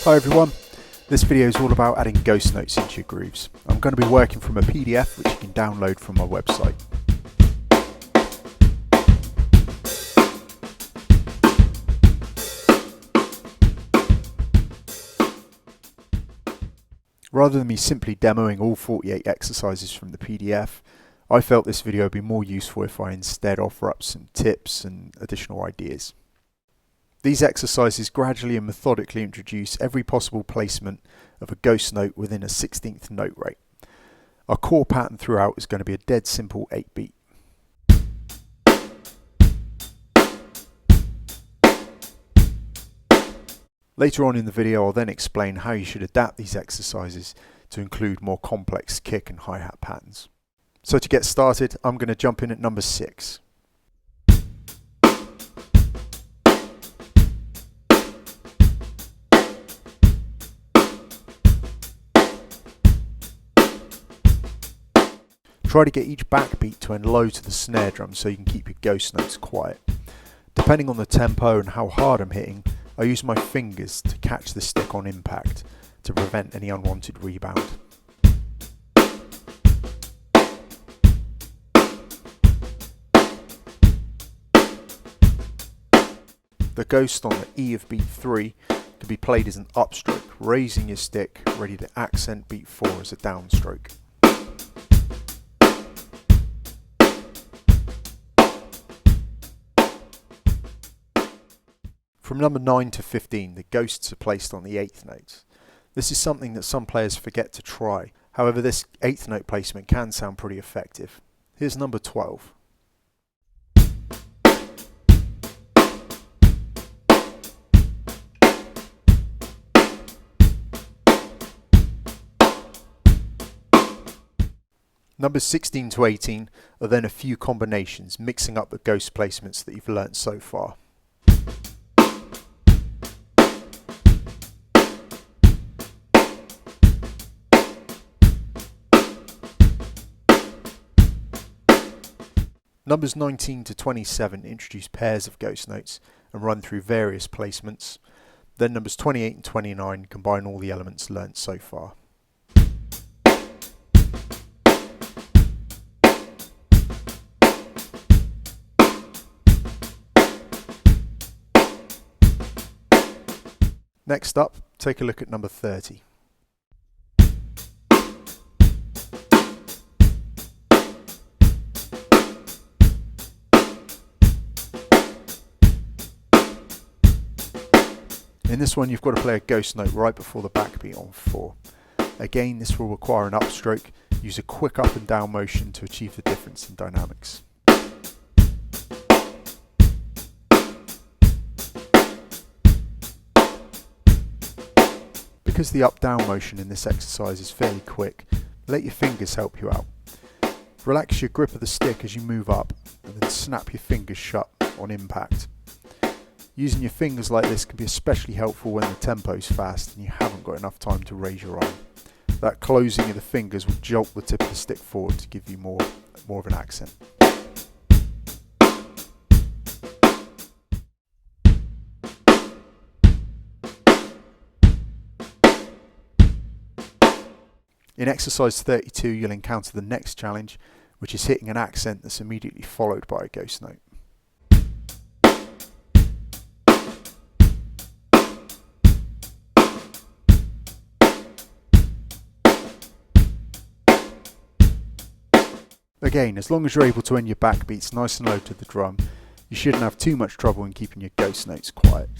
Hi everyone, this video is all about adding ghost notes into your grooves. I'm going to be working from a PDF which you can download from my website. Rather than me simply demoing all 48 exercises from the PDF, I felt this video would be more useful if I instead offer up some tips and additional ideas. These exercises gradually and methodically introduce every possible placement of a ghost note within a 16th note rate. Our core pattern throughout is going to be a dead simple 8-beat. Later on in the video I'll then explain how you should adapt these exercises to include more complex kick and hi-hat patterns. So to get started, I'm going to jump in at number 6. Try to get each backbeat to end low to the snare drum so you can keep your ghost notes quiet. Depending on the tempo and how hard I'm hitting, I use my fingers to catch the stick on impact to prevent any unwanted rebound. The ghost on the E of beat 3 can be played as an upstroke, raising your stick ready to accent beat 4 as a downstroke. From number 9 to 15, the ghosts are placed on the 8th notes. This is something that some players forget to try. However, this 8th note placement can sound pretty effective. Here's number 12. Numbers 16 to 18 are then a few combinations, mixing up the ghost placements that you've learnt so far. Numbers 19 to 27 introduce pairs of ghost notes and run through various placements. Then numbers 28 and 29 combine all the elements learnt so far. Next up, take a look at number 30. In this one you've got to play a ghost note right before the backbeat on 4. Again, this will require an upstroke. Use a quick up and down motion to achieve the difference in dynamics. Because the up-down motion in this exercise is fairly quick, let your fingers help you out. Relax your grip of the stick as you move up and then snap your fingers shut on impact. Using your fingers like this can be especially helpful when the tempo's fast and you haven't got enough time to raise your arm. That closing of the fingers will jolt the tip of the stick forward to give you more of an accent. In exercise 32 you'll encounter the next challenge, which is hitting an accent that's immediately followed by a ghost note. Again, as long as you're able to end your backbeats nice and low to the drum, you shouldn't have too much trouble in keeping your ghost notes quiet.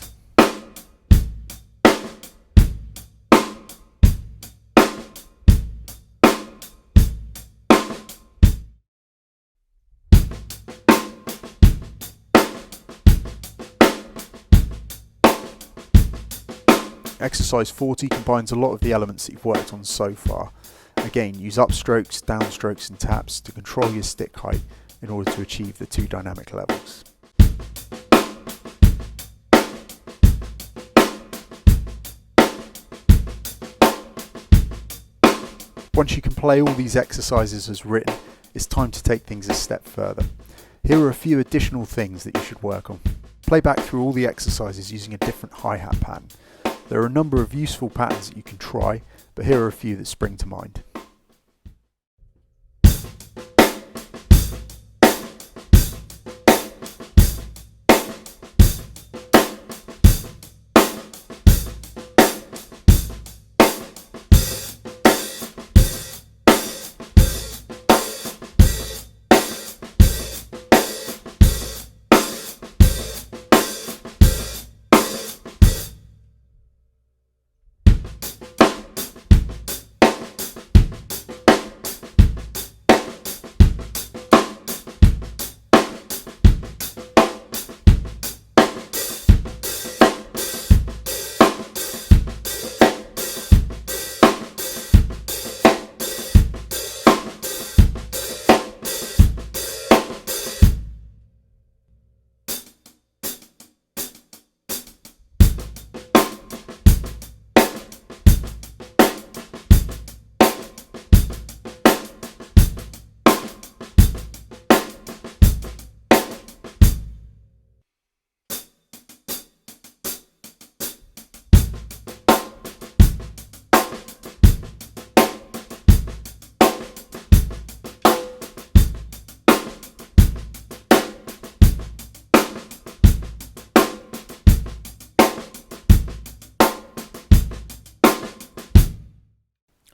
Exercise 40 combines a lot of the elements that you've worked on so far. Again, use upstrokes, downstrokes and taps to control your stick height in order to achieve the 2 dynamic levels. Once you can play all these exercises as written, it's time to take things a step further. Here are a few additional things that you should work on. Play back through all the exercises using a different hi-hat pattern. There are a number of useful patterns that you can try, but here are a few that spring to mind.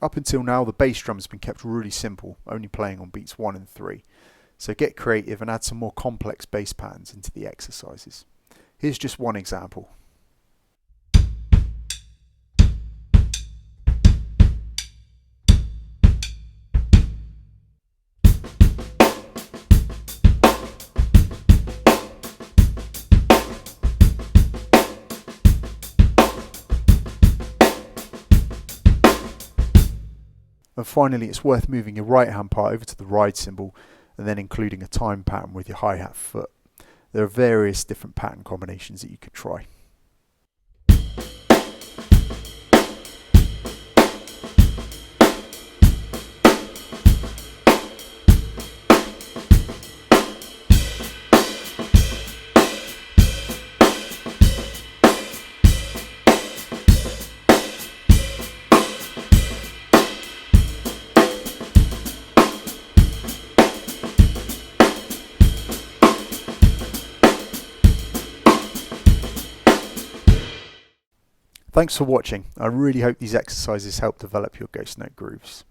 Up until now, the bass drum has been kept really simple, only playing on beats 1 and 3. So get creative and add some more complex bass patterns into the exercises. Here's just one example. And finally, it's worth moving your right hand part over to the ride cymbal and then including a time pattern with your hi-hat foot. There are various different pattern combinations that you could try. Thanks for watching. I really hope these exercises help develop your ghost note grooves.